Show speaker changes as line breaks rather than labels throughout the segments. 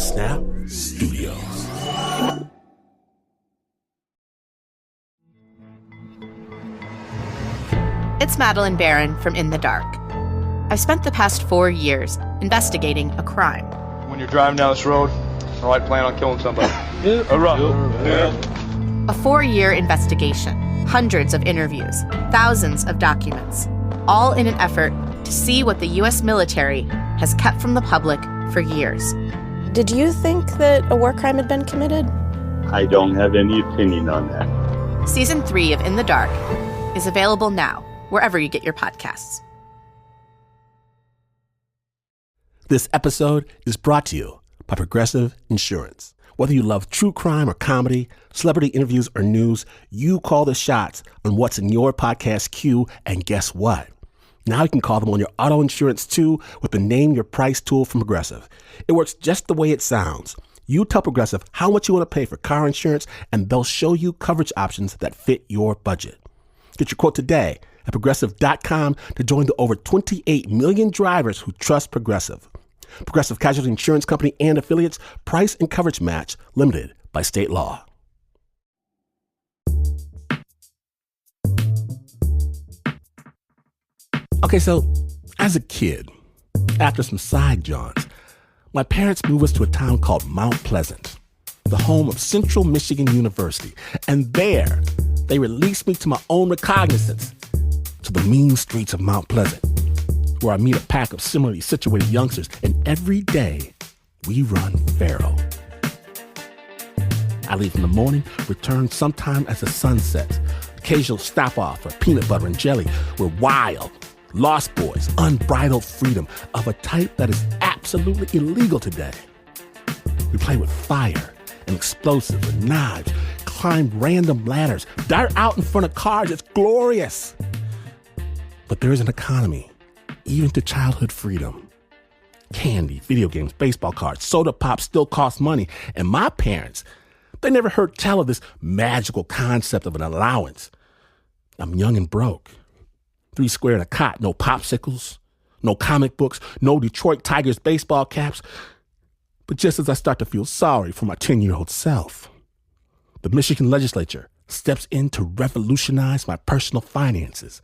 Snap Studios.
It's Madeline Barron from In the Dark. I've spent the past 4 years investigating a crime.
When you're driving down this road, I like plan on killing somebody. Yeah.
A 4-year investigation, hundreds of interviews, thousands of documents, all in an effort to see what the U.S. military has kept from the public for years.
Did you think that a war crime had been committed?
I don't have any opinion on that.
Season 3 of In the Dark is available now, wherever you get your podcasts.
This episode is brought to you by Progressive Insurance. Whether you love true crime or comedy, celebrity interviews or news, you call the shots on what's in your podcast queue, and guess what? Now you can call them on your auto insurance too with the Name Your Price tool from Progressive. It works just the way it sounds. You tell Progressive how much you want to pay for car insurance, and they'll show you coverage options that fit your budget. Get your quote today at Progressive.com to join the over 28 million drivers who trust Progressive. Progressive Casualty Insurance Company and affiliates. Price and coverage match limited by state law. Okay, so as a kid, after some side jaunts, my parents moved us to a town called Mount Pleasant, the home of Central Michigan University. And there, they released me to my own recognizance to the mean streets of Mount Pleasant, where I meet a pack of similarly situated youngsters, and every day we run faro. I leave in the morning, return sometime as the sun sets. Occasional stop off for peanut butter and jelly. We're wild, lost boys, unbridled freedom of a type that is absolutely illegal today. We play with fire and explosives and knives, climb random ladders, dart out in front of cars. It's glorious. But there is an economy, even to childhood freedom. Candy, video games, baseball cards, soda pop still cost money. And my parents, they never heard tell of this magical concept of an allowance. I'm young and broke. 3 square and a cot, no popsicles, no comic books, no Detroit Tigers baseball caps. But just as I start to feel sorry for my 10-year-old self, the Michigan legislature steps in to revolutionize my personal finances.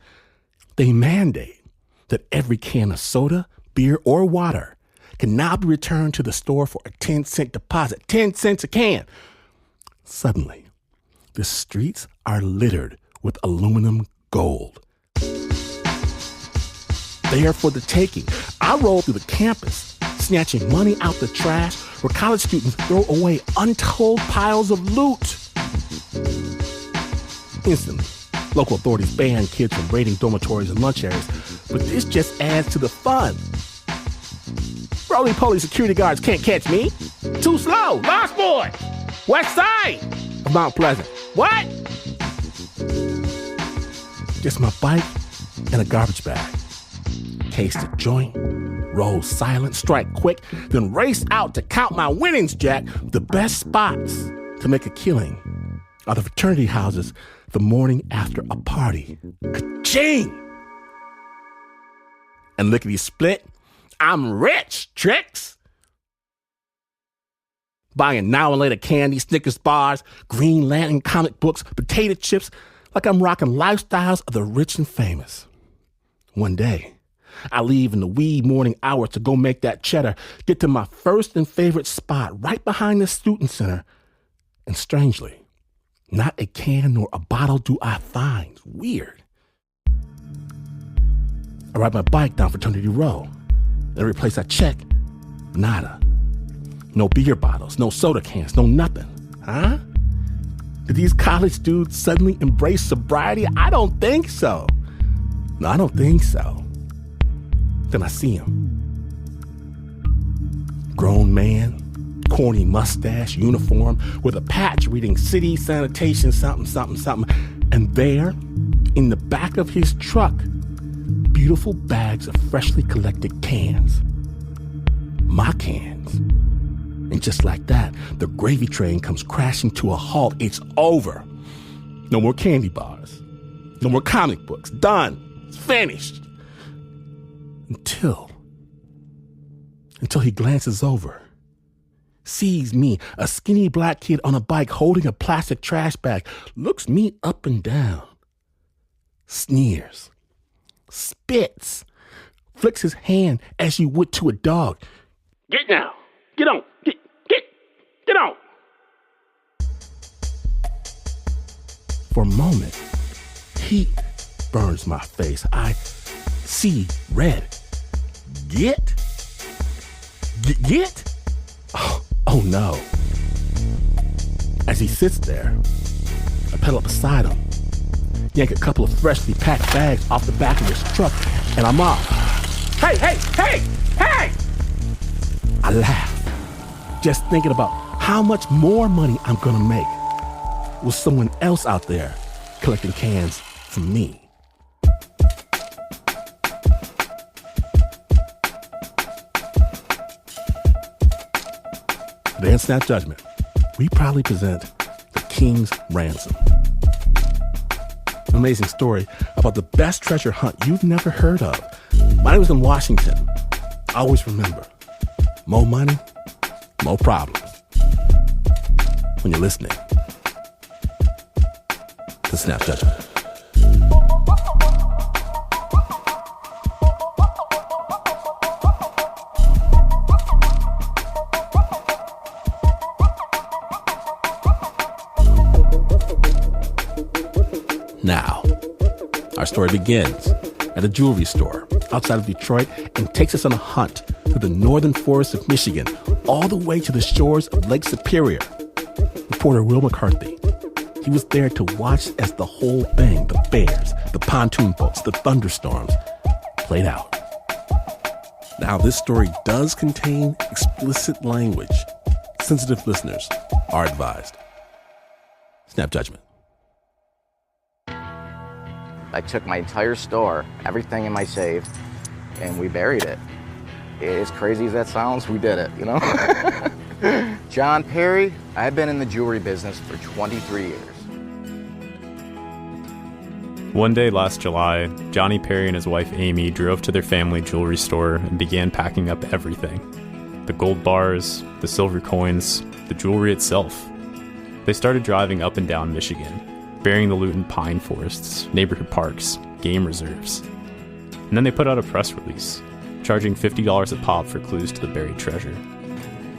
They mandate that every can of soda, beer, or water can now be returned to the store for a 10-cent deposit. 10 cents a can. Suddenly, the streets are littered with aluminum gold. They are for the taking. I roll through the campus, snatching money out the trash where college students throw away untold piles of loot. Instantly, local authorities ban kids from raiding dormitories and lunch areas, but this just adds to the fun. Roly-poly security guards can't catch me. Too slow. Lost boy. West side of Mount Pleasant. What? Just my bike and a garbage bag. Case the joint, roll silent, strike quick, then race out to count my winnings, Jack. The best spots to make a killing are the fraternity houses the morning after a party. Ka-ching! And lickety-split, I'm rich, tricks! Buying Now and Later candy, Snickers bars, Green Lantern comic books, potato chips, like I'm rocking lifestyles of the rich and famous. One day, I leave in the wee morning hours to go make that cheddar, get to my first and favorite spot right behind the student center, and strangely, not a can nor a bottle do I find. Weird. I ride my bike down Fraternity Row. Every place I check, nada. No beer bottles, no soda cans, no nothing. Huh? Did these college dudes suddenly embrace sobriety? I don't think so. No, I don't think so. Then I see him. Grown man, corny mustache, uniform, with a patch reading city sanitation something, something, something. And there, in the back of his truck, beautiful bags of freshly collected cans. My cans. And just like that, the gravy train comes crashing to a halt. It's over. No more candy bars. No more comic books. Done. It's finished. Until he glances over, sees me, a skinny black kid on a bike holding a plastic trash bag, looks me up and down, sneers, spits, flicks his hand as you would to a dog. Get now. Get on. Get on. For a moment, heat burns my face. I see red. Get? Oh no. As he sits there, I pedal up beside him, yank a couple of freshly packed bags off the back of his truck, and I'm off. Hey! I laugh, just thinking about how much more money I'm gonna make with someone else out there collecting cans from me. Today in Snap Judgment, we proudly present The King's Ransom. An amazing story about the best treasure hunt you've never heard of. My name was in Washington. Always remember, more money, more problems. When you're listening to Snap Judgment. Now, our story begins at a jewelry store outside of Detroit and takes us on a hunt through the northern forests of Michigan, all the way to the shores of Lake Superior. Reporter Will McCarthy, he was there to watch as the whole thing, the bears, the pontoon boats, the thunderstorms, played out. Now, this story does contain explicit language. Sensitive listeners are advised. Snap Judgment.
I took my entire store, everything in my safe, and we buried it. As crazy as that sounds, we did it, you know? John Perry, I've been in the jewelry business for 23 years.
One day last July, Johnny Perry and his wife Amy drove to their family jewelry store and began packing up everything. The gold bars, the silver coins, the jewelry itself. They started driving up and down Michigan, burying the loot in pine forests, neighborhood parks, game reserves. And then they put out a press release, charging $50 a pop for clues to the buried treasure.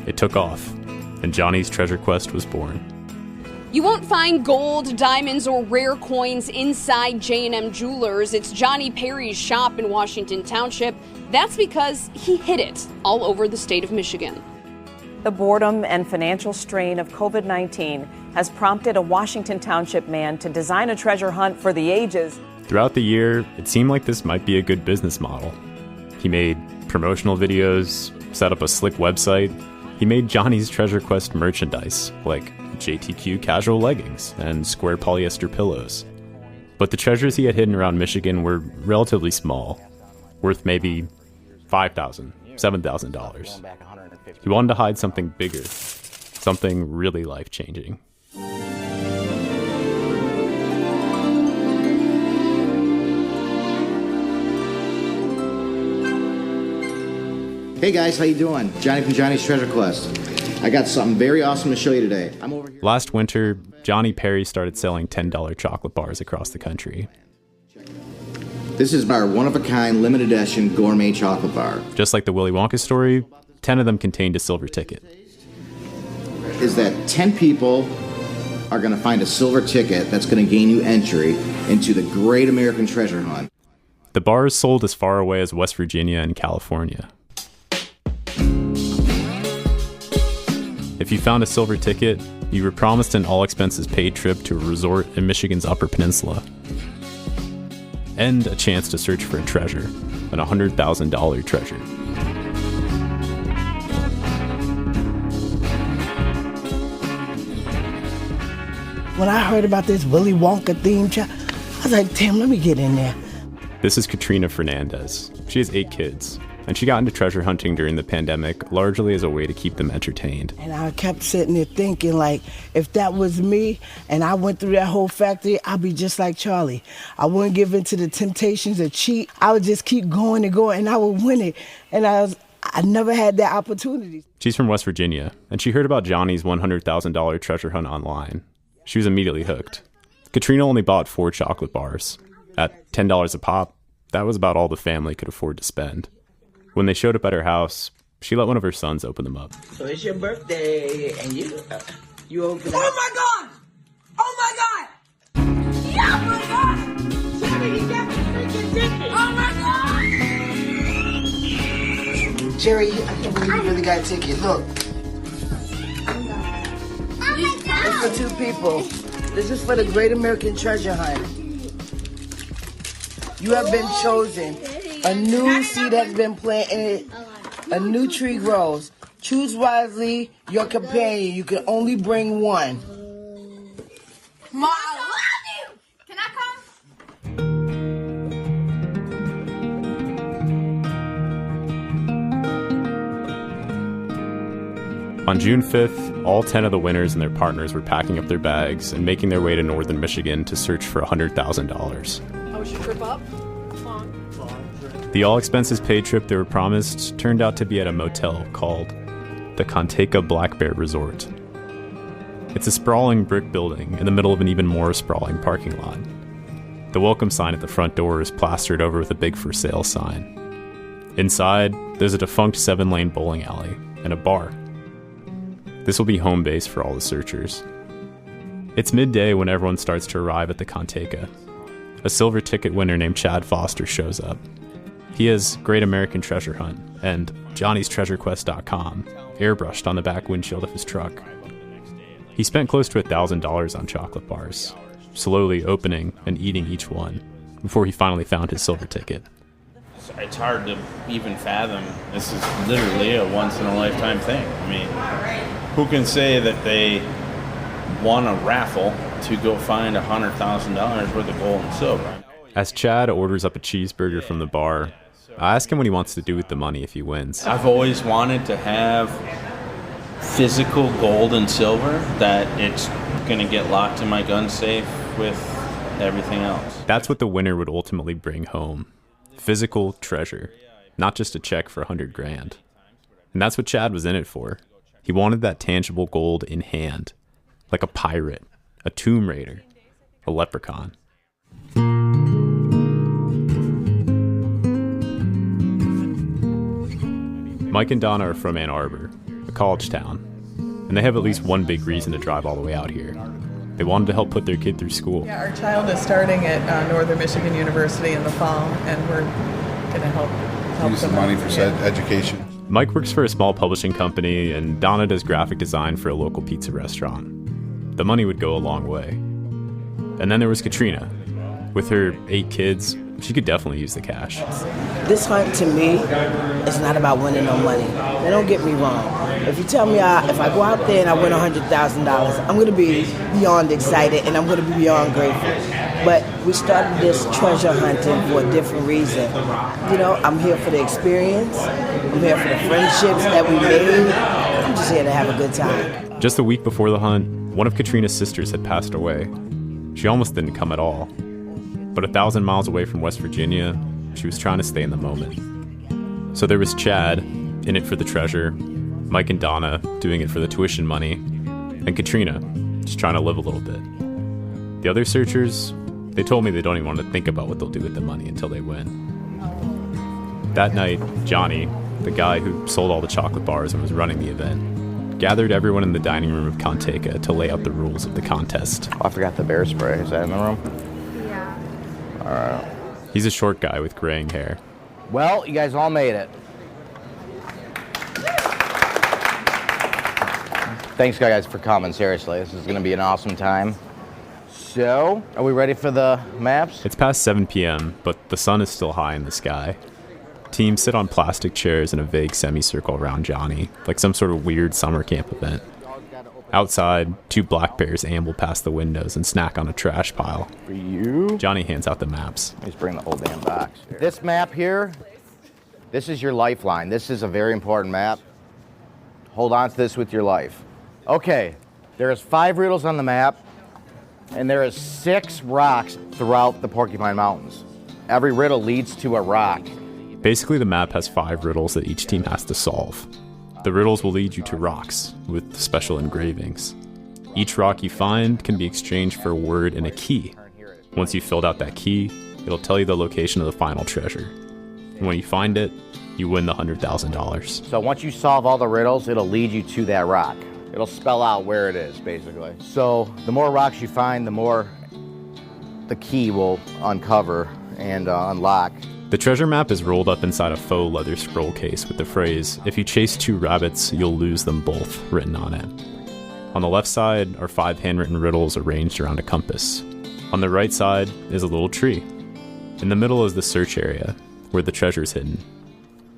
It took off, and Johnny's treasure quest was born.
You won't find gold, diamonds, or rare coins inside J&M Jewelers. It's Johnny Perry's shop in Washington Township. That's because he hid it all over the state of Michigan.
The boredom and financial strain of COVID-19 has prompted a Washington Township man to design a treasure hunt for the ages.
Throughout the year, it seemed like this might be a good business model. He made promotional videos, set up a slick website. He made Johnny's Treasure Quest merchandise, like JTQ casual leggings and square polyester pillows. But the treasures he had hidden around Michigan were relatively small, worth maybe $5,000, $7,000. He wanted to hide something bigger, something really life-changing.
Hey guys, how you doing? Johnny from Johnny's Treasure Quest. I got something very awesome to show you today. I'm over here.
Last winter, Johnny Perry started selling $10 chocolate bars across the country.
This is our one-of-a-kind, limited edition gourmet chocolate bar.
Just like the Willy Wonka story, 10 of them contained a silver ticket.
Is that 10 people are going to find a silver ticket that's going to gain you entry into the Great American Treasure Hunt.
The bars sold as far away as West Virginia and California. If you found a silver ticket, you were promised an all-expenses-paid trip to a resort in Michigan's Upper Peninsula. And a chance to search for a treasure, an $100,000 treasure.
When I heard about this Willy Wonka theme, I was like, damn, let me get in there.
This is Katrina Fernandez. She has 8 kids, and she got into treasure hunting during the pandemic largely as a way to keep them entertained.
And I kept sitting there thinking, like, if that was me and I went through that whole factory, I'd be just like Charlie. I wouldn't give in to the temptations to cheat. I would just keep going and going, and I would win it. And I never had that opportunity.
She's from West Virginia, and she heard about Johnny's $100,000 treasure hunt online. She was immediately hooked. Katrina only bought 4 chocolate bars. At $10 a pop, that was about all the family could afford to spend. When they showed up at her house, she let one of her sons open them up.
So it's your birthday, and you open up.
Oh my God! Oh my God! Yeah, oh my God! Jerry, he got the freaking ticket! Oh my God!
Jerry, I can't believe you really got a ticket. Look.
Oh my God!
It's for 2 people. This is for the Great American Treasure Hunt. You have been chosen. A new seed has been planted. A new tree grows. Choose wisely your companion. You can only bring one.
Mom, I love you! Can I come?
On June 5th, all 10 of the winners and their partners were packing up their bags and making their way to northern Michigan to search for $100,000.
How was your trip up?
The all-expenses-paid trip they were promised turned out to be at a motel called the Conteka Black Bear Resort. It's a sprawling brick building in the middle of an even more sprawling parking lot. The welcome sign at the front door is plastered over with a big for sale sign. Inside, there's a defunct 7-lane bowling alley and a bar. This will be home base for all the searchers. It's midday when everyone starts to arrive at the Conteka. A silver ticket winner named Chad Foster shows up. He has Great American Treasure Hunt and Johnny'sTreasureQuest.com airbrushed on the back windshield of his truck. He spent close to $1,000 on chocolate bars, slowly opening and eating each one, before he finally found his silver ticket.
It's hard to even fathom. This is literally a once-in-a-lifetime thing. I mean, who can say that they won a raffle to go find $100,000 worth of gold and silver?
As Chad orders up a cheeseburger from the bar, I ask him what he wants to do with the money if he wins.
I've always wanted to have physical gold and silver that it's going to get locked in my gun safe with everything else.
That's what the winner would ultimately bring home. Physical treasure, not just a check for $100,000. And that's what Chad was in it for. He wanted that tangible gold in hand, like a pirate, a tomb raider, a leprechaun. Mike and Donna are from Ann Arbor, a college town, and they have at least one big reason to drive all the way out here. They wanted to help put their kid through school.
Yeah, our child is starting at Northern Michigan University in the fall, and we're going to help
use the money for education.
Mike works for a small publishing company, and Donna does graphic design for a local pizza restaurant. The money would go a long way. And then there was Katrina. With her 8 kids, she could definitely use the cash.
This hunt, to me, is not about winning no money. Now, don't get me wrong. If you tell me if I go out there and I win $100,000, I'm going to be beyond excited and I'm going to be beyond grateful. But we started this treasure hunting for a different reason. You know, I'm here for the experience. I'm here for the friendships that we made. I'm just here to have a good time.
Just a week before the hunt, one of Katrina's sisters had passed away. She almost didn't come at all. But 1,000 miles away from West Virginia, she was trying to stay in the moment. So there was Chad, in it for the treasure, Mike and Donna doing it for the tuition money, and Katrina, just trying to live a little bit. The other searchers, they told me they don't even want to think about what they'll do with the money until they win. That night, Johnny, the guy who sold all the chocolate bars and was running the event, gathered everyone in the dining room of Conteka to lay out the rules of the contest.
Oh, I forgot the bear spray. Is that in the room? Alright.
He's a short guy with graying hair.
Well, you guys all made it. Thanks, guys, for coming. Seriously, this is going to be an awesome time. So, are we ready for the maps?
It's past 7 p.m., but the sun is still high in the sky. Teams sit on plastic chairs in a vague semicircle around Johnny, like some sort of weird summer camp event. Outside, 2 black bears amble past the windows and snack on a trash pile.
For you?
Johnny hands out the maps.
Let's bring the whole damn box. This map here, this is your lifeline. This is a very important map. Hold on to this with your life. Okay, there's 5 riddles on the map, and there is 6 rocks throughout the Porcupine Mountains. Every riddle leads to a rock.
Basically, the map has 5 riddles that each team has to solve. The riddles will lead you to rocks with special engravings. Each rock you find can be exchanged for a word and a key. Once you've filled out that key, it'll tell you the location of the final treasure. And when you find it, you win the $100,000.
So once you solve all the riddles, it'll lead you to that rock. It'll spell out where it is, basically. So the more rocks you find, the more the key will uncover and unlock.
The treasure map is rolled up inside a faux leather scroll case with the phrase, "If you chase 2 rabbits, you'll lose them both," written on it. On the left side are 5 handwritten riddles arranged around a compass. On the right side is a little tree. In the middle is the search area, where the treasure's hidden.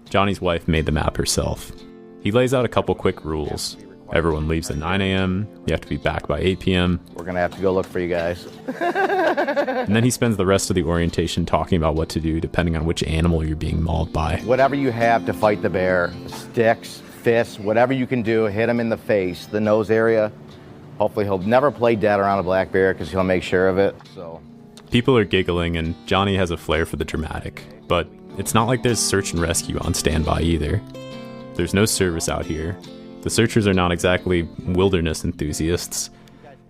Johnny's wife made the map herself. He lays out a couple quick rules. Everyone leaves at 9 a.m., you have to be back by 8 p.m.
We're gonna have to go look for you guys.
And then he spends the rest of the orientation talking about what to do depending on which animal you're being mauled by.
Whatever you have to fight the bear, sticks, fists, whatever you can do, hit him in the face, the nose area. Hopefully he'll never play dead around a black bear because he'll make sure of it. So
People are giggling and Johnny has a flair for the dramatic, but it's not like there's search and rescue on standby either. There's no service out here. The searchers are not exactly wilderness enthusiasts,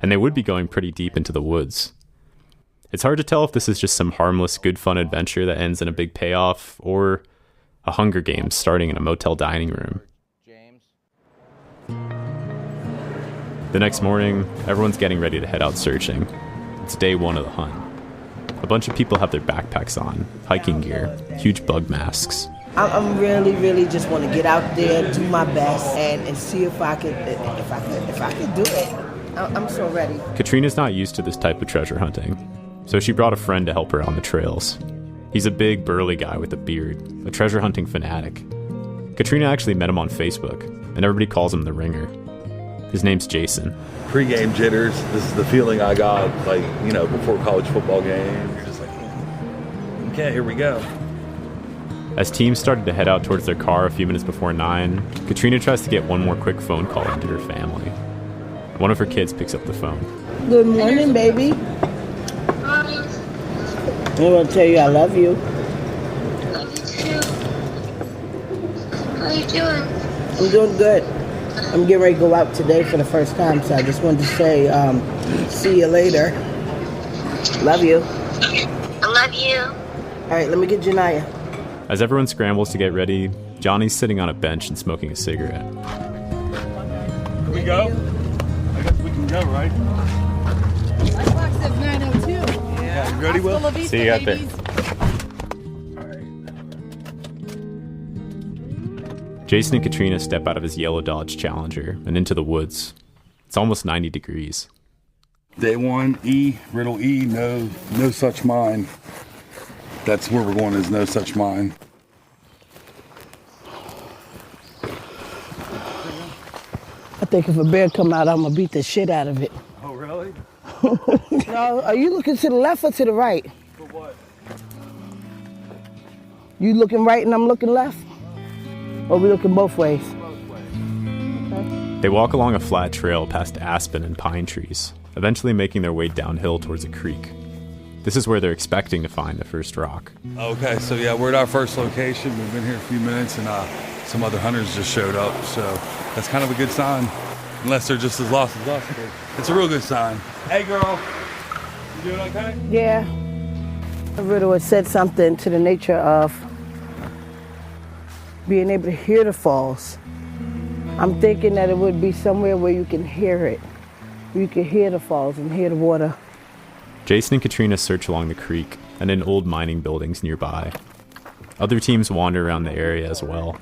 and they would be going pretty deep into the woods. It's hard to tell if this is just some harmless, good fun adventure that ends in a big payoff, or a Hunger Games starting in a motel dining room. The next morning, everyone's getting ready to head out searching. It's day 1 of the hunt. A bunch of people have their backpacks on, hiking gear, huge bug masks.
I'm really just want to get out there, do my best, and see if I can do it. I'm so ready.
Katrina's not used to this type of treasure hunting, so she brought a friend to help her on the trails. He's a big, burly guy with a beard, a treasure hunting fanatic. Katrina actually met him on Facebook, and everybody calls him the Ringer. His name's Jason.
Pre-game jitters, this is the feeling I got, before a college football game. You're just like, okay, here we go.
As teams started to head out towards their car a few minutes before 9, Katrina tries to get one more quick phone call into her family. One of her kids picks up the phone.
Good morning, baby. I want to tell you I love you.
Love you too. How are you doing?
I'm doing good. I'm getting ready to go out today for the first time, so I just wanted to say, see you later. Love you.
I love you.
All right, let me get Janiyah.
As everyone scrambles to get ready, Johnny's sitting on a bench and smoking a cigarette.
Can we go? I guess we can go, right?
My clock says 9:02.
Yeah, you ready, Will?
See you out there. Jason and Katrina step out of his yellow Dodge Challenger and into the woods. It's almost 90 degrees.
Day 1, E, riddle E, no such mind. That's where we're going, is no such mind.
I think if a bear come out, I'm going to beat the shit out of it.
Oh, really?
No, are you looking to the left or to the right?
For what?
You looking right and I'm looking left? Or we looking both ways?
They walk along a flat trail past aspen and pine trees, eventually making their way downhill towards a creek. This is where they're expecting to find the first rock.
Okay, so yeah, we're at our first location. We've been here a few minutes and some other hunters just showed up. So that's kind of a good sign, unless they're just as lost as us. It's a real good sign. Hey girl, you doing okay?
Yeah. The riddle had said something to the nature of being able to hear the falls. I'm thinking that it would be somewhere where you can hear it. You can hear the falls and hear the water.
Jason and Katrina search along the creek and in old mining buildings nearby. Other teams wander around the area as well.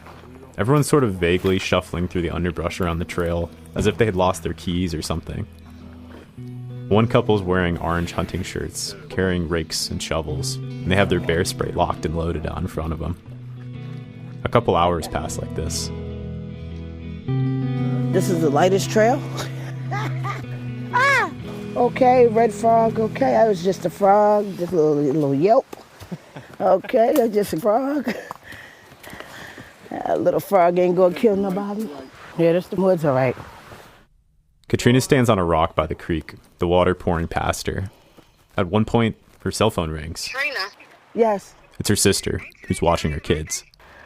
Everyone's sort of vaguely shuffling through the underbrush around the trail, as if they had lost their keys or something. One couple's wearing orange hunting shirts, carrying rakes and shovels, and they have their bear spray locked and loaded out in front of them. A couple hours pass like this.
This is the lightest trail? Okay, red frog, okay, I was just a frog, just a little yelp. Okay, that's just a frog. A little frog ain't gonna kill nobody. Yeah, that's the woods, all right.
Katrina stands on a rock by the creek, the water pouring past her. At one point, her cell phone rings.
Trina.
Yes.
It's her sister, who's watching her kids.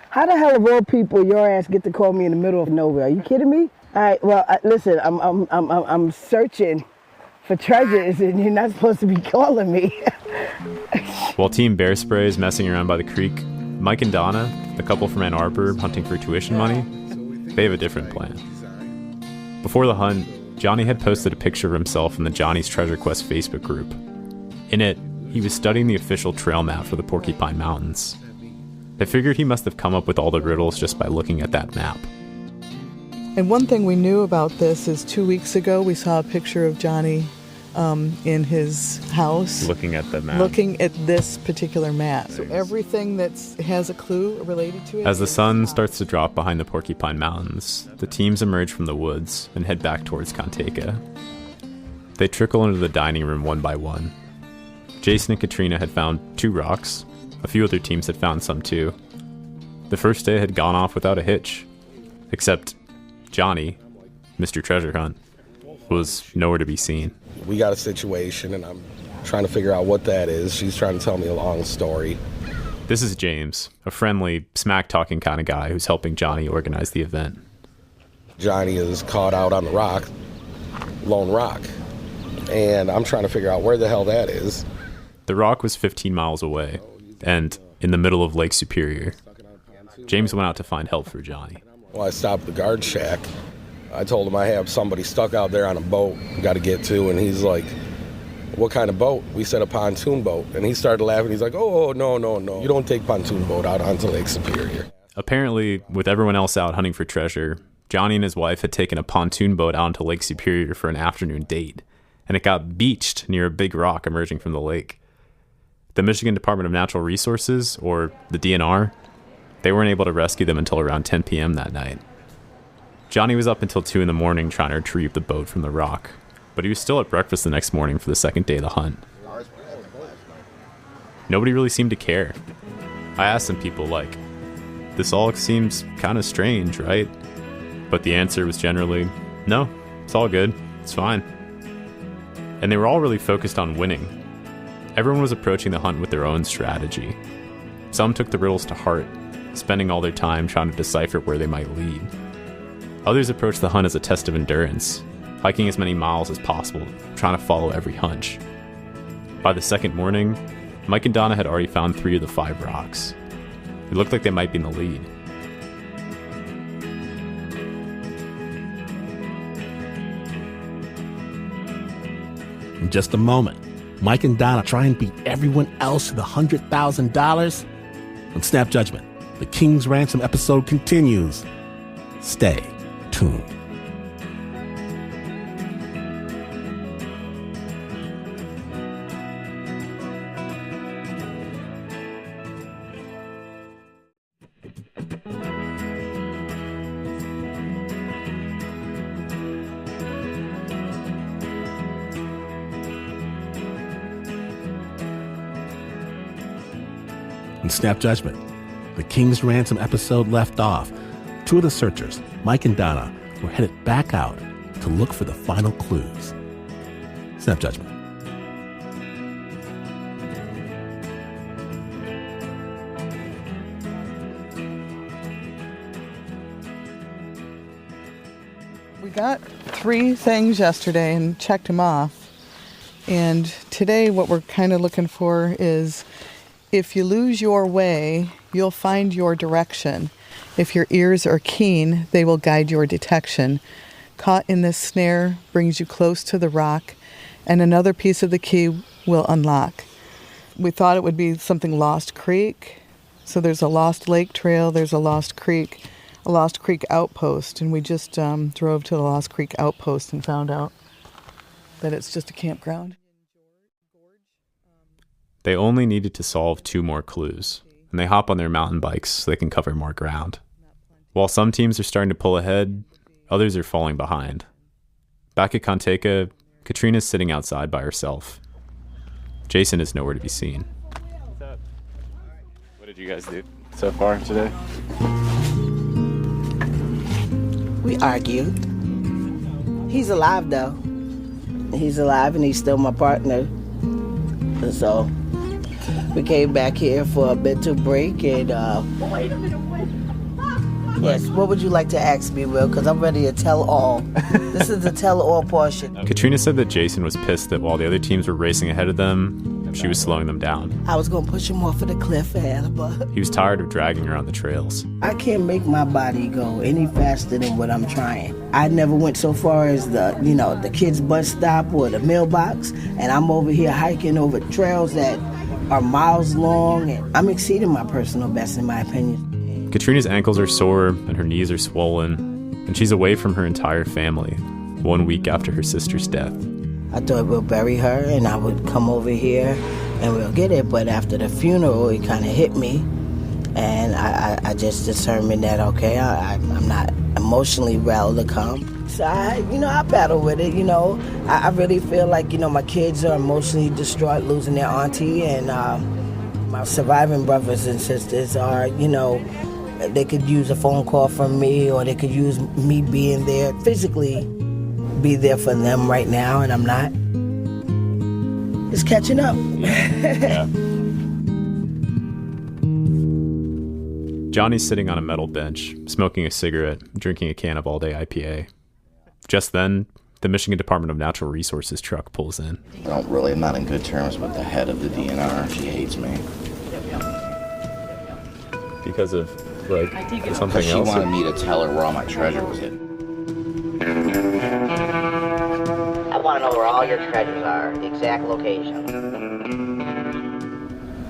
How the hell of all people your ass get to call me in the middle of nowhere? Are you kidding me? All right, well, listen, I'm searching for treasures, and you're not supposed to be calling me.
While Team Bear Spray is messing around by the creek, Mike and Donna, the couple from Ann Arbor hunting for tuition money, they have a different plan. Before the hunt, Johnny had posted a picture of himself in the Johnny's Treasure Quest Facebook group. In it, he was studying the official trail map for the Porcupine Mountains. They figured he must have come up with all the riddles just by looking at that map.
And one thing we knew about this is 2 weeks ago we saw a picture of Johnny in his house.
Looking at the map.
Looking at this particular map. So everything that has a clue related to it.
As the sun starts to drop behind the Porcupine Mountains, the teams emerge from the woods and head back towards Contega. They trickle into the dining room one by one. Jason and Katrina had found 2 rocks. A few other teams had found some too. The first day had gone off without a hitch. Except Johnny, Mr. Treasure Hunt, was nowhere to be seen.
We got a situation, and I'm trying to figure out what that is. She's trying to tell me a long story.
This is James, a friendly, smack-talking kind of guy who's helping Johnny organize the event.
Johnny is caught out on the rock, Lone Rock, and I'm trying to figure out where the hell that is.
The rock was 15 miles away, and in the middle of Lake Superior. James went out to find help for Johnny.
Well, I stopped at the guard shack. I told him I have somebody stuck out there on a boat we got to get to, and he's like, what kind of boat? We said a pontoon boat. And he started laughing. He's like, oh, no. You don't take pontoon boat out onto Lake Superior.
Apparently, with everyone else out hunting for treasure, Johnny and his wife had taken a pontoon boat out onto Lake Superior for an afternoon date, and it got beached near a big rock emerging from the lake. The Michigan Department of Natural Resources, or the DNR, they weren't able to rescue them until around 10 p.m. that night. Johnny was up until 2 in the morning trying to retrieve the boat from the rock, but he was still at breakfast the next morning for the second day of the hunt. Nobody really seemed to care. I asked some people like, this all seems kind of strange, right? But the answer was generally, no, it's all good, it's fine. And they were all really focused on winning. Everyone was approaching the hunt with their own strategy. Some took the riddles to heart, spending all their time trying to decipher where they might lead. Others approached the hunt as a test of endurance, hiking as many miles as possible, trying to follow every hunch. By the second morning, Mike and Donna had already found 3 of the 5 rocks. It looked like they might be in the lead.
In just a moment, Mike and Donna try and beat everyone else to the $100,000. On Snap Judgment, the King's Ransom episode continues. Stay tuned. In Snap Judgment, the King's Ransom episode left off. 2 of the searchers, Mike and Donna, were headed back out to look for the final clues. Snap Judgment.
We got 3 things yesterday and checked them off. And today what we're kind of looking for is, if you lose your way, you'll find your direction. If your ears are keen, they will guide your detection. Caught in this snare brings you close to the rock, and another piece of the key will unlock. We thought it would be something Lost Creek. So there's a Lost Lake trail, there's a Lost Creek outpost, and we just drove to the Lost Creek outpost and found out that it's just a campground.
They only needed to solve 2 more clues, and they hop on their mountain bikes so they can cover more ground. While some teams are starting to pull ahead, others are falling behind. Back at Contega, Katrina's sitting outside by herself. Jason is nowhere to be seen.
What did you guys do so far today?
We argued. He's alive, though. He's alive, and he's still my partner. And so We came back here for a mental break and wait a minute, yes, what would you like to ask me, Will? Because I'm ready to tell all. This is the tell all portion.
Katrina said that Jason was pissed that while the other teams were racing ahead of them, she was slowing them down.
I was going to push him off of the cliff, but
He was tired of dragging her on the trails.
I can't make my body go any faster than what I'm trying. I never went so far as the kids' bus stop or the mailbox, and I'm over here hiking over trails that are miles long, and I'm exceeding my personal best, in my opinion.
Katrina's ankles are sore and her knees are swollen, and she's away from her entire family 1 week after her sister's death.
I thought we'll bury her and I would come over here and we'll get it, but after the funeral, it kind of hit me, and I just determined that, okay, I'm not emotionally well to come. So I battle with it, I really feel like, my kids are emotionally distraught losing their auntie, and my surviving brothers and sisters are, they could use a phone call from me, or they could use me being there, physically be there for them right now, and I'm not. It's catching up.
Yeah. Johnny's sitting on a metal bench, smoking a cigarette, drinking a can of all-day IPA. Just then, the Michigan Department of Natural Resources truck pulls in.
I'm not in good terms with the head of the DNR. She hates me.
Because of, something
Because she
else?
wanted me to tell her where all my treasure was hidden.
I want to know where all your treasures are, the exact location.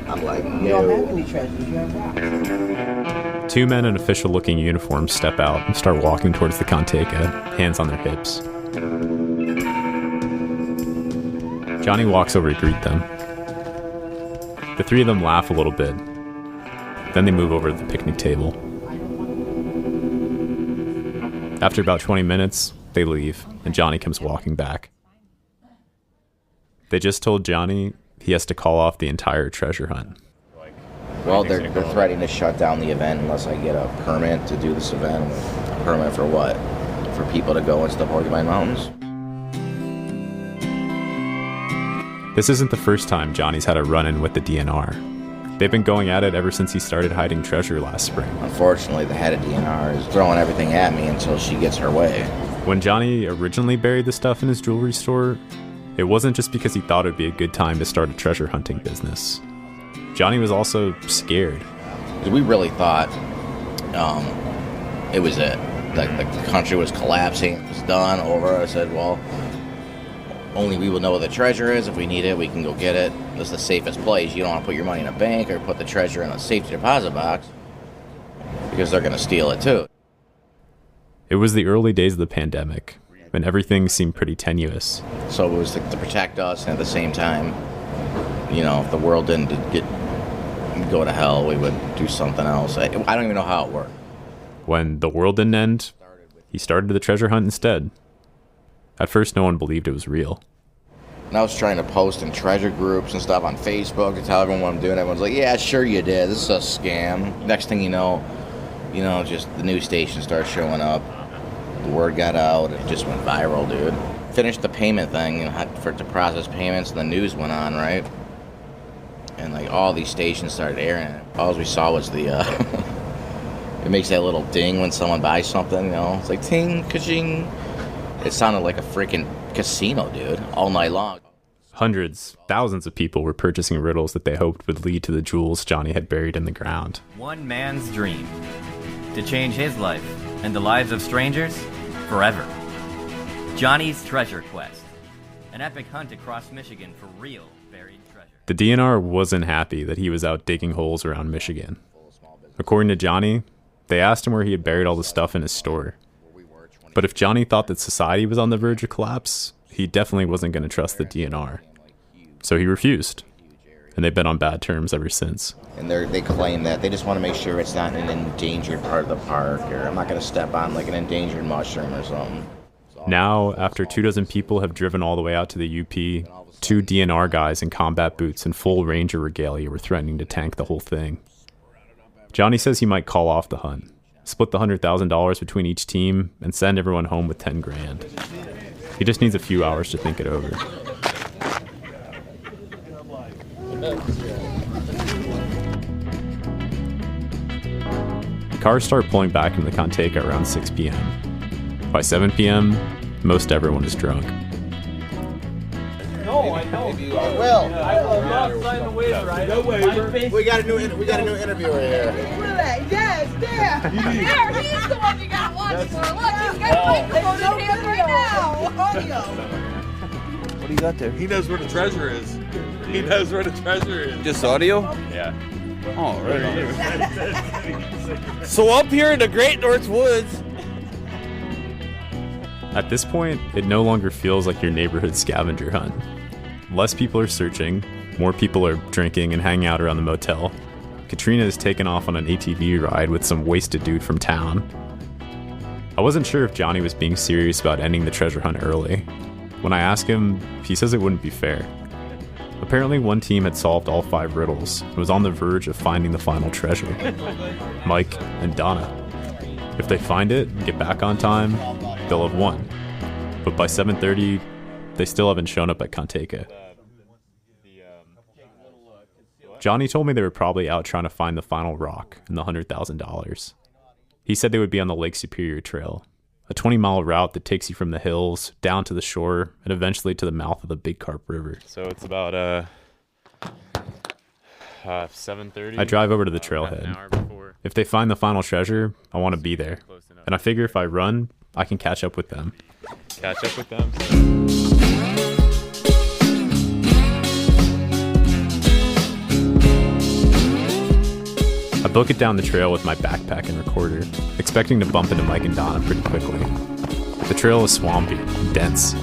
I'm like,
You don't have any treasures, you have rocks.
Two men in official-looking uniforms step out and start walking towards the Conteca, hands on their hips. Johnny walks over to greet them. The three of them laugh a little bit. Then they move over to the picnic table. After about 20 minutes, they leave, and Johnny comes walking back. They just told Johnny he has to call off the entire treasure hunt.
Well, they're threatening to shut down the event unless I get a permit to do this event. A permit for what? For people to go into the Porcupine Mountains?
This isn't the first time Johnny's had a run-in with the DNR. They've been going at it ever since he started hiding treasure last spring.
Unfortunately, the head of DNR is throwing everything at me until she gets her way.
When Johnny originally buried the stuff in his jewelry store, it wasn't just because he thought it'd be a good time to start a treasure hunting business. Johnny was also scared.
We really thought it was it. The country was collapsing. It was done, over. I said, well, only we will know where the treasure is. If we need it, we can go get it. This is the safest place. You don't want to put your money in a bank or put the treasure in a safety deposit box because they're going to steal it too.
It was the early days of the pandemic, and everything seemed pretty tenuous.
So it was to protect us, and at the same time, if the world didn't go to hell, we would do something else. I don't even know how it worked.
When the world didn't end, he started the treasure hunt instead. At first, no one believed it was real.
And I was trying to post in treasure groups and stuff on Facebook to tell everyone what I'm doing. Everyone's like, yeah, sure you did. This is a scam. Next thing you know, just the news station started showing up. The word got out. It just went viral, dude. Finished the payment thing for it to process payments, and the news went on, right? And all these stations started airing it. All we saw was the, it makes that little ding when someone buys something, It's like ting, ka-ching. It sounded like a freaking casino, dude, all night long.
Hundreds, thousands of people were purchasing riddles that they hoped would lead to the jewels Johnny had buried in the ground.
One man's dream, to change his life and the lives of strangers forever. Johnny's Treasure Quest, an epic hunt across Michigan for real buried treasure.
The DNR wasn't happy that he was out digging holes around Michigan. According to Johnny, they asked him where he had buried all the stuff in his store. But if Johnny thought that society was on the verge of collapse, he definitely wasn't going to trust the DNR. So he refused. And they've been on bad terms ever since.
And they claim that they just want to make sure it's not an endangered part of the park, or I'm not going to step on an endangered mushroom or something.
Now, after 24 people have driven all the way out to the UP, 2 DNR guys in combat boots and full ranger regalia were threatening to tank the whole thing. Johnny says he might call off the hunt, split the $100,000 between each team, and send everyone home with $10,000. He just needs a few hours to think it over. Cars start pulling back into the Canteca around 6 p.m. By 7 p.m., most everyone is drunk.
No, I know. I will not sign the waiver. I know waiver.
We got a new interviewer here.
Yes, there. There, he's the one you got to watch for. Look, he's got a microphone in his hands right now. Audio.
What do you got there?
He knows where the treasure is. He knows where the treasure is.
Just audio?
Yeah.
Oh, right. So up here in the Great North Woods.
At this point, it no longer feels like your neighborhood scavenger hunt. Less people are searching, more people are drinking and hanging out around the motel. Katrina is taken off on an ATV ride with some wasted dude from town. I wasn't sure if Johnny was being serious about ending the treasure hunt early. When I asked him, he says it wouldn't be fair. Apparently one team had solved all 5 riddles and was on the verge of finding the final treasure. Mike and Donna. If they find it and get back on time, they'll have won. But by 7:30, they still haven't shown up at Canteca. Johnny told me they were probably out trying to find the final rock and the $100,000. He said they would be on the Lake Superior Trail, a 20-mile route that takes you from the hills down to the shore and eventually to the mouth of the Big Carp River.
So it's about 7:30.
I drive over to the trailhead. If they find the final treasure, I want to be there. And I figure if I run, I can catch up with them.
Catch up with them.
I book it down the trail with my backpack and recorder, expecting to bump into Mike and Donna pretty quickly. The trail is swampy and dense.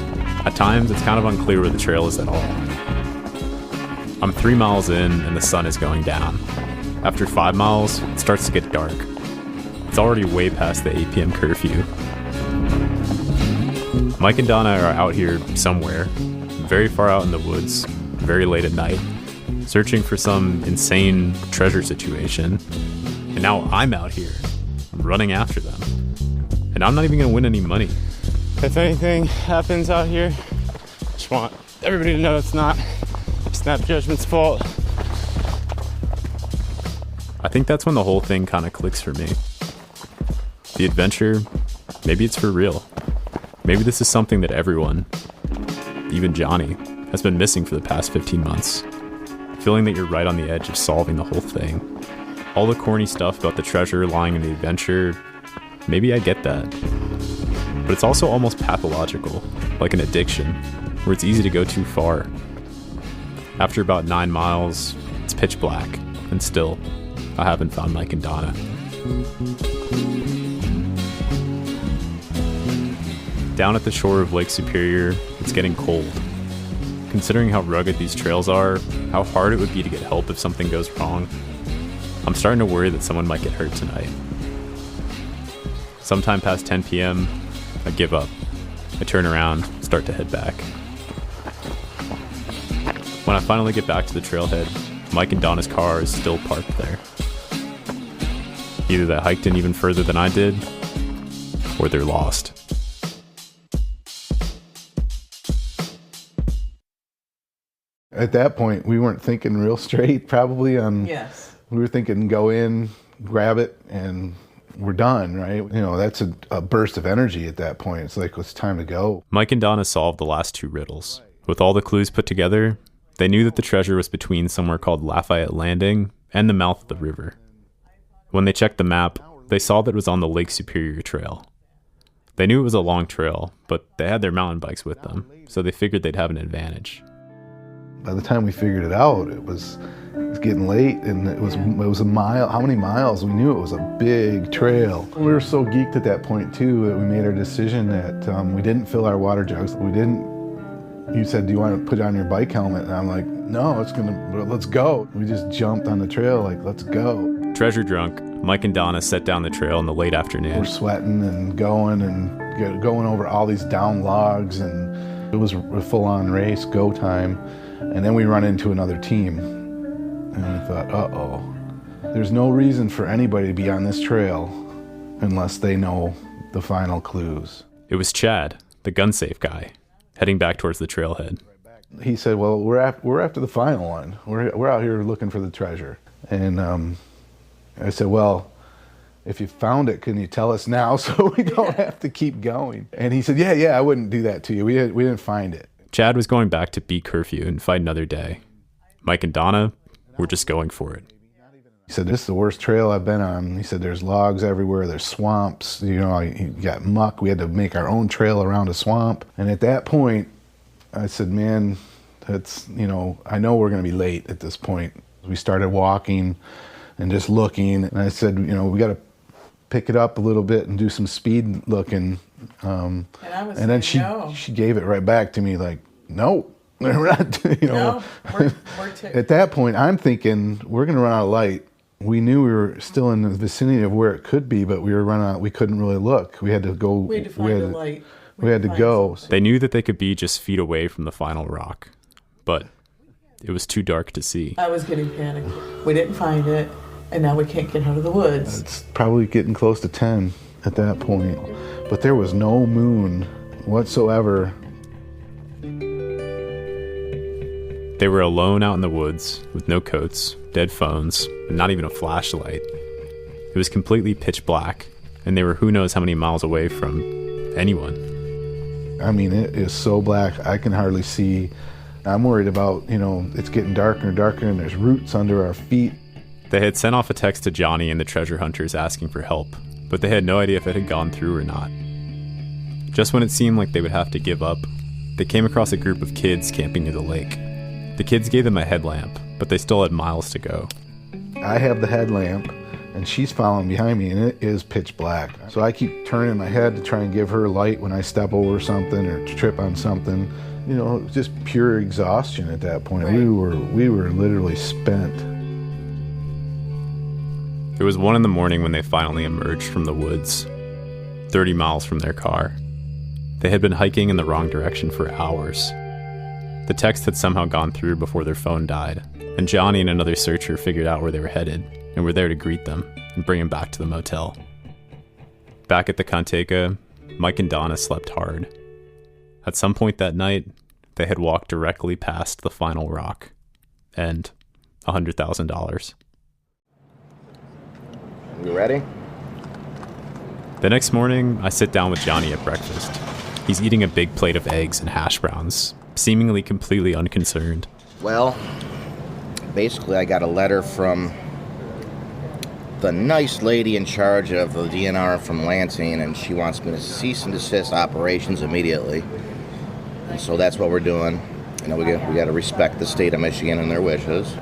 At times, it's kind of unclear where the trail is at all. I'm 3 miles in and the sun is going down. After 5 miles, it starts to get dark. It's already way past the 8 p.m. curfew. Mike and Donna are out here somewhere, very far out in the woods, very late at night, searching for some insane treasure situation. And now I'm out here, running after them. And I'm not even gonna win any money.
If anything happens out here, I just want everybody to know it's not Snap Judgment's fault.
I think that's when the whole thing kind of clicks for me. The adventure, maybe it's for real. Maybe this is something that everyone, even Johnny, has been missing for the past 15 months. Feeling that you're right on the edge of solving the whole thing. All the corny stuff about the treasure lying in the adventure, maybe I get that. But it's also almost pathological, like an addiction, where it's easy to go too far. After about 9 miles, it's pitch black, and still, I haven't found Mike and Donna. Down at the shore of Lake Superior, it's getting cold. Considering how rugged these trails are, how hard it would be to get help if something goes wrong, I'm starting to worry that someone might get hurt tonight. Sometime past 10 p.m., I give up. I turn around, start to head back. When I finally get back to the trailhead, Mike and Donna's car is still parked there. Either they hiked in even further than I did, or they're lost.
At that point, we weren't thinking real straight, probably.
Yes.
We were thinking go in, grab it, and we're done, right? You know, that's a burst of energy at that point. It's like, it's time to go.
Mike and Donna solved the last 2 riddles. With all the clues put together, they knew that the treasure was between somewhere called Lafayette Landing and the mouth of the river. When they checked the map, they saw that it was on the Lake Superior Trail. They knew it was a long trail, but they had their mountain bikes with them, so they figured they'd have an advantage.
By the time we figured it out, it was getting late, and it was a mile. How many miles? We knew it was a big trail. We were so geeked at that point too that we made our decision that we didn't fill our water jugs. We didn't. You said, "Do you want to put on your bike helmet?" And I'm like, "No, let's go." We just jumped on the trail, like, let's go.
Treasure drunk, Mike and Donna set down the trail in the late afternoon.
We're sweating and going over all these down logs, and it was a full-on race, go time. And then we run into another team, and we thought, uh-oh. There's no reason for anybody to be on this trail unless they know the final clues.
It was Chad, the gun safe guy, heading back towards the trailhead.
He said, well, we're after the final one. We're out here looking for the treasure. And I said, well, if you found it, can you tell us now so we don't have to keep going? And he said, yeah, I wouldn't do that to you. We didn't find it.
Chad was going back to beat curfew and fight another day. Mike and Donna were just going for it.
He said, this is the worst trail I've been on. He said, there's logs everywhere, there's swamps, you got muck. We had to make our own trail around a swamp. And at that point, I said, man, that's, I know we're going to be late at this point. We started walking and just looking. And I said, we got to pick it up a little bit and do some speed looking. And then she gave it right back to me like, no. We're not,
No, we're
at that point, I'm thinking we're going to run out of light. We knew we were still in the vicinity of where it could be, but we were running out. We couldn't really look. We had to go.
We had to find a light.
We had to go.
They knew that they could be just feet away from the final rock, but it was too dark to see.
I was getting panicked. We didn't find it, and now we can't get out of the woods.
It's probably getting close to 10 at that point, but there was no moon whatsoever.
They were alone out in the woods with no coats, dead phones, and not even a flashlight. It was completely pitch black, and they were who knows how many miles away from anyone.
I mean, it is so black, I can hardly see. I'm worried about, it's getting darker and darker, and there's roots under our feet.
They had sent off a text to Johnny and the treasure hunters asking for help, but they had no idea if it had gone through or not. Just when it seemed like they would have to give up, they came across a group of kids camping near the lake. The kids gave them a headlamp, but they still had miles to go.
I have the headlamp, and she's following behind me, and it is pitch black. So I keep turning my head to try and give her light when I step over something or trip on something. Just pure exhaustion at that point. Right. We were literally spent.
It was 1 a.m. when they finally emerged from the woods, 30 miles from their car. They had been hiking in the wrong direction for hours. The text had somehow gone through before their phone died, and Johnny and another searcher figured out where they were headed and were there to greet them and bring them back to the motel. Back at the Canteca, Mike and Donna slept hard. At some point that night, they had walked directly past the final rock and $100,000.
You ready?
The next morning, I sit down with Johnny at breakfast. He's eating a big plate of eggs and hash browns, seemingly completely unconcerned.
Well, basically I got a letter from the nice lady in charge of the DNR from Lansing, and she wants me to cease and desist operations immediately. And so that's what we're doing. We got to respect the state of Michigan and their wishes.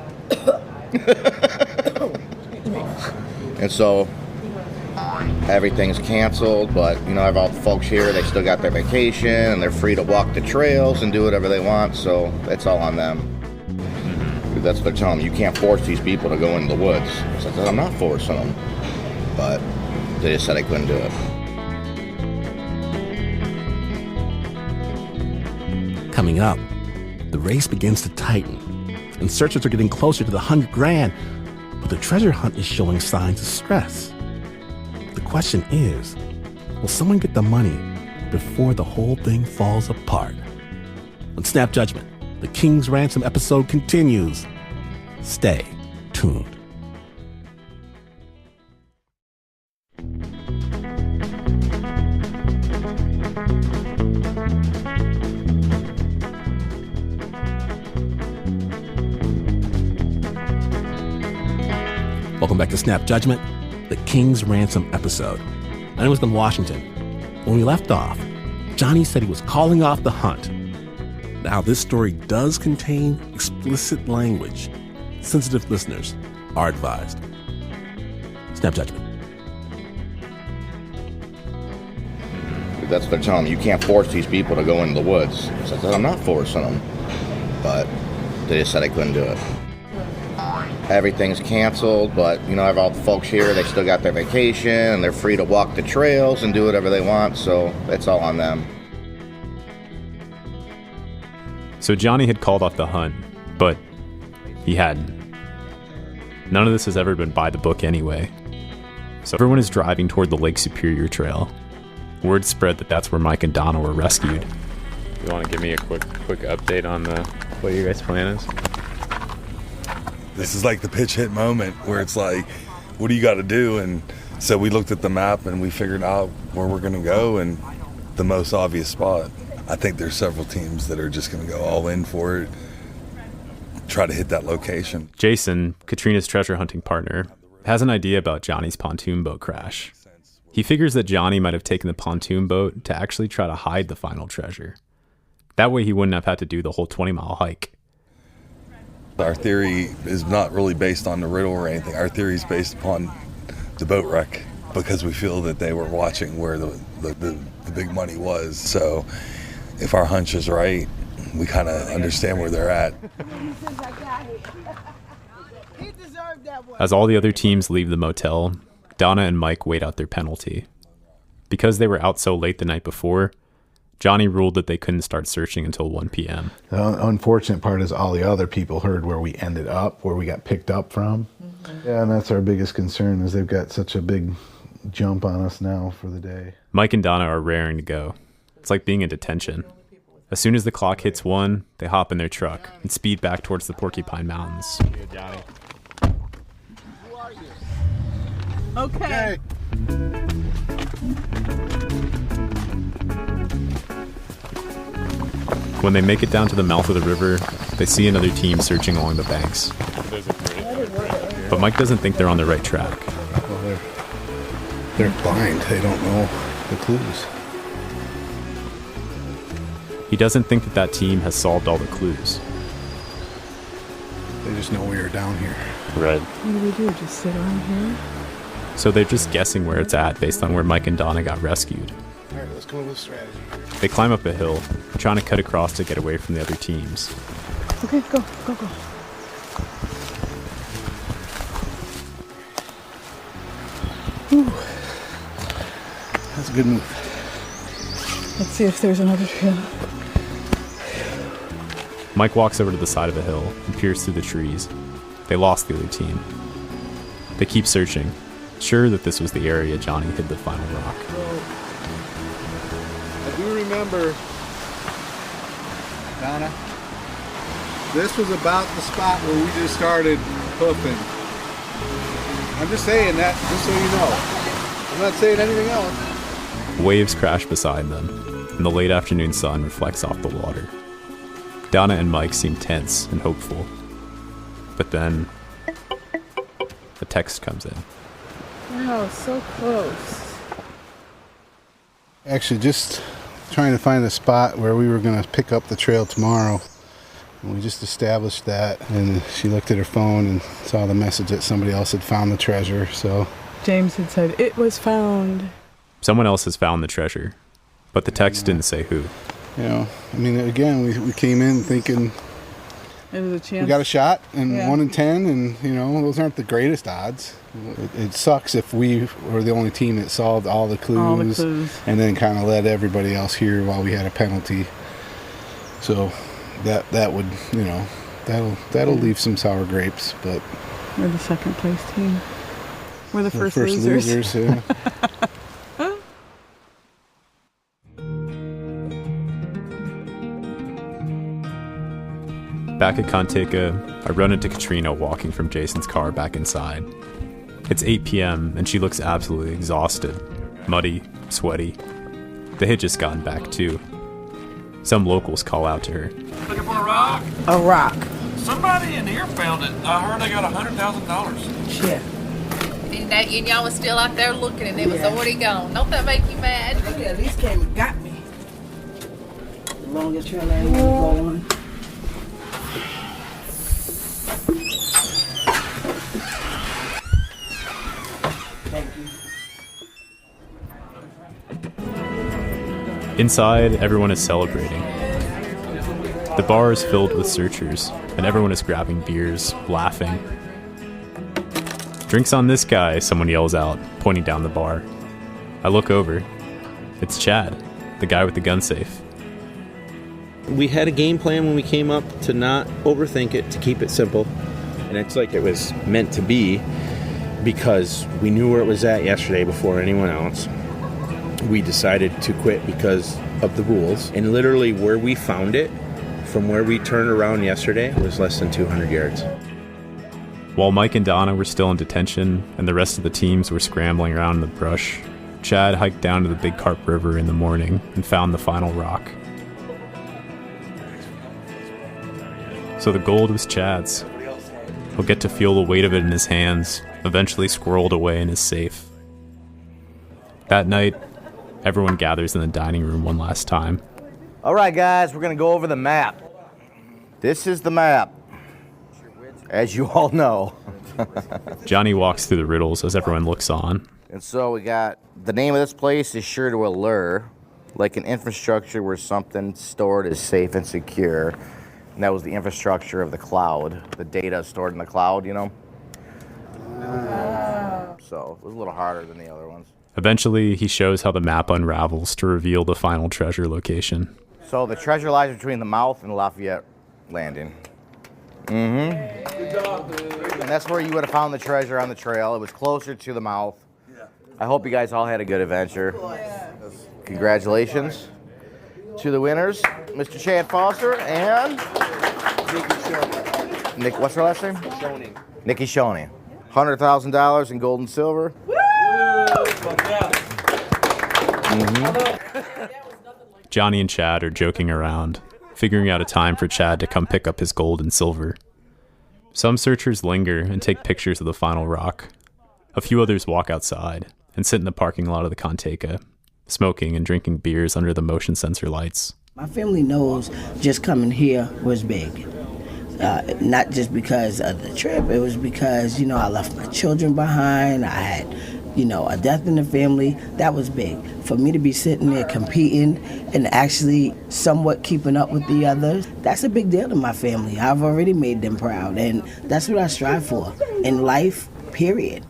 And so everything's canceled, but I have all the folks here, they still got their vacation and they're free to walk the trails and do whatever they want, so it's all on them. That's what they're telling me. You can't force these people to go into the woods. So I said, I'm not forcing them, but they just said I couldn't do it.
Coming up, the race begins to tighten, and searchers are getting closer to the $100,000, but the treasure hunt is showing signs of stress. The question is, will someone get the money before the whole thing falls apart? On Snap Judgment, the King's Ransom episode continues. Stay tuned. Welcome back to Snap Judgment, the King's Ransom episode. My name is Glenn Washington. When we left off, Johnny said he was calling off the hunt. Now, this story does contain explicit language. Sensitive listeners are advised. Snap Judgment.
That's what they're telling me. You can't force these people to go into the woods. So I said, I'm not forcing them, but they just said I couldn't do it. Everything's canceled, but I have all the folks here, they still got their vacation and they're free to walk the trails and do whatever they want, so it's all on them.
So Johnny had called off the hunt, but he hadn't. None of this has ever been by the book anyway. So everyone is driving toward the Lake Superior Trail. Word spread that that's where Mike and Donna were rescued. You want to give me a quick update on what your guys' plan is?
This is like the pitch hit moment where it's like, what do you got to do? And So we looked at the map and we figured out where we're going to go and the most obvious spot. I think there's several teams that are just going to go all in for it, try to hit that location.
Jason, Katrina's treasure hunting partner, has an idea about Johnny's pontoon boat crash. He figures that Johnny might have taken the pontoon boat to actually try to hide the final treasure. That way he wouldn't have had to do the whole 20-mile hike.
Our theory is not really based on the riddle or anything. Our theory is based upon the boat wreck because we feel that they were watching where the big money was. So if our hunch is right, we kind of understand where they're at.
As all the other teams leave the motel, Donna and Mike wait out their penalty. Because they were out so late the night before, Johnny ruled that they couldn't start searching until 1 p.m.
The unfortunate part is all the other people heard where we ended up, where we got picked up from. Yeah, and that's our biggest concern is they've got such a big jump on us now for the day.
Mike and Donna are raring to go. It's like being in detention. As soon as the clock hits 1, they hop in their truck and speed back towards the Porcupine Mountains.
Johnny.
Okay.
When they make it down to the mouth of the river, they see another team searching along the banks. But Mike doesn't think they're on the right track.
Well, they're blind. They don't know the clues.
He doesn't think that team has solved all the clues.
They just know we are down here.
Right.
What do we do? Just sit around here?
So they're just guessing where it's at based on where Mike and Donna got rescued.
All right, let's come up with a strategy.
They climb up a hill, trying to cut across to get away from the other teams.
Okay, go. Whew.
That's a good move.
Let's see if there's another hill.
Mike walks over to the side of the hill and peers through the trees. They lost the other team. They keep searching, sure that this was the area Johnny hid the final rock.
I do remember, Donna, this was about the spot where we just started hoofing. I'm just saying that, just so you know. I'm not saying anything else.
Waves crash beside them, and the late afternoon sun reflects off the water. Donna and Mike seem tense and hopeful. But then, a text comes in.
Wow, so close.
Actually, just trying to find a spot where we were going to pick up the trail tomorrow. And we just established that, and she looked at her phone and saw the message that somebody else had found the treasure, so...
James had said, it was found.
Someone else has found the treasure, but the text didn't say who.
You know, I mean, again, we came in thinking...
It was a chance.
We got a shot, and
Yeah.
1 in 10, and, you know, those aren't the greatest odds. It sucks if we were the only team that solved all the clues, and then kind of let everybody else hear while we had a penalty. So that would, you know, that'll leave some sour grapes, but...
We're the second place team. We're the first
losers, yeah.
Back at Contega, I run into Katrina walking from Jason's car back inside. It's 8 p.m. and she looks absolutely exhausted, muddy, sweaty. The hit just gotten back too. Some locals call out to her.
Looking for a rock?
A rock.
Somebody in here found it. I heard they got $100,000.
Shit.
And y'all was still out there looking and it was already gone. Don't that make you mad?
They at least came and got me. The longest trail I ain't gonna go on. Thank you.
Inside, everyone is celebrating. The bar is filled with searchers, and everyone is grabbing beers, laughing. "Drinks on this guy," someone yells out, pointing down the bar. I look over. It's Chad, the guy with the gun safe.
We had a game plan when we came up to not overthink it, to keep it simple. And it's like it was meant to be because we knew where it was at yesterday before anyone else. We decided to quit because of the rules. And literally where we found it, from where we turned around yesterday, was less than 200 yards.
While Mike and Donna were still in detention and the rest of the teams were scrambling around in the brush, Chad hiked down to the Big Carp River in the morning and found the final rock. So the gold was Chad's. He'll get to feel the weight of it in his hands, eventually squirreled away in his safe. That night, everyone gathers in the dining room one last time.
All right, guys, we're going to go over the map. This is the map, as you all know.
Johnny walks through the riddles as everyone looks on.
And so we got, the name of this place is sure to allure, like an infrastructure where something stored is safe and secure. And that was the infrastructure of the cloud, the data stored in the cloud, you know? So it was a little harder than the other ones.
Eventually, he shows how the map unravels to reveal the final treasure location.
So the treasure lies between the mouth and Lafayette Landing. Mm-hmm.
Good job, dude.
And that's where you would have found the treasure on the trail. It was closer to the mouth. Yeah. I hope you guys all had a good adventure. Yeah. Congratulations to the winners, Mr. Chad Foster and Nick. What's her last name? Shoney. Nikki Shoney. $100,000 in gold and silver. Woo!
Mm-hmm. Johnny and Chad are joking around, figuring out a time for Chad to come pick up his gold and silver. Some searchers linger and take pictures of the final rock. A few others walk outside and sit in the parking lot of the Conteca, smoking and drinking beers under the motion sensor lights.
My family knows just coming here was big. Not just because of the trip, it was because, I left my children behind. I had, a death in the family. That was big. For me to be sitting there competing and actually somewhat keeping up with the others, that's a big deal to my family. I've already made them proud, and that's what I strive for in life, period.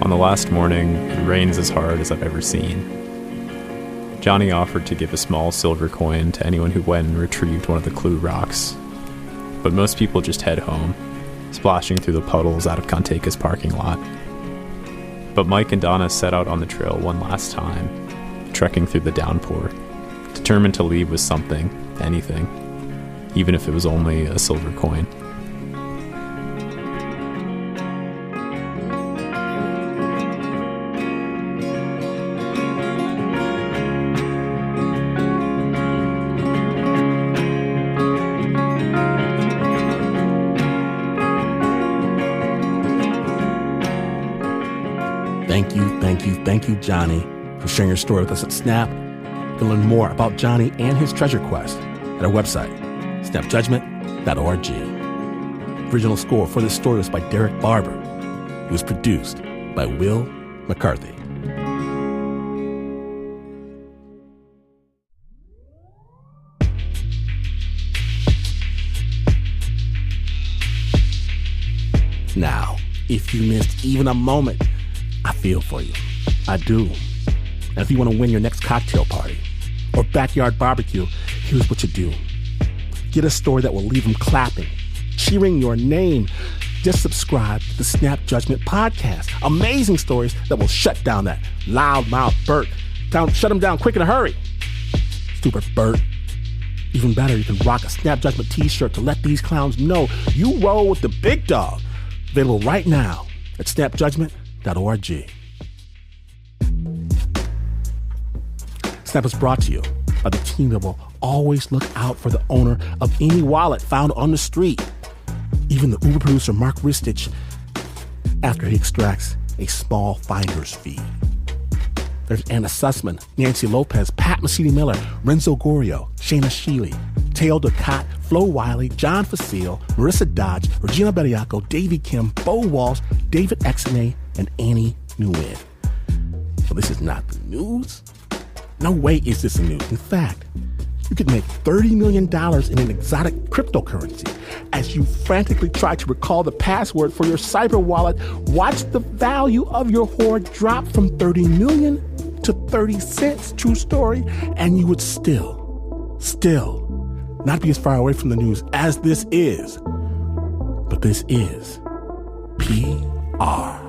On the last morning, it rains as hard as I've ever seen. Johnny offered to give a small silver coin to anyone who went and retrieved one of the clue rocks. But most people just head home, splashing through the puddles out of Conteca's parking lot. But Mike and Donna set out on the trail one last time, trekking through the downpour, determined to leave with something, anything, even if it was only a silver coin.
Thank you, Johnny, for sharing your story with us at Snap. You can learn more about Johnny and his treasure quest at our website, snapjudgment.org. Original score for this story was by Derek Barber. It was produced by Will McCarthy. Now, if you missed even a moment, I feel for you. I do. And if you want to win your next cocktail party or backyard barbecue, here's what you do. Get a story that will leave them clapping, cheering your name. Just subscribe to the Snap Judgment podcast. Amazing stories that will shut down that loudmouth Bert. Shut him down quick in a hurry. Stupid Bert. Even better, you can rock a Snap Judgment t-shirt to let these clowns know you roll with the big dog. Available right now at snapjudgment.org. Snap is brought to you by the team that will always look out for the owner of any wallet found on the street. Even the Uber producer Mark Ristich, after he extracts a small finder's fee. There's Anna Sussman, Nancy Lopez, Pat Mesiti-Miller, Renzo Gorio, Shayna Shealy, Teo Ducat, Flo Wiley, John Facile, Marissa Dodge, Regina Bediaco, Davey Kim, Bo Walsh, David Exene, and Annie Nguyen. Well, this is not the news. No way is this the news. In fact, you could make $30 million in an exotic cryptocurrency. As you frantically try to recall the password for your cyber wallet, watch the value of your hoard drop from $30 million to 30 cents, true story, and you would still not be as far away from the news as this is. But this is PR.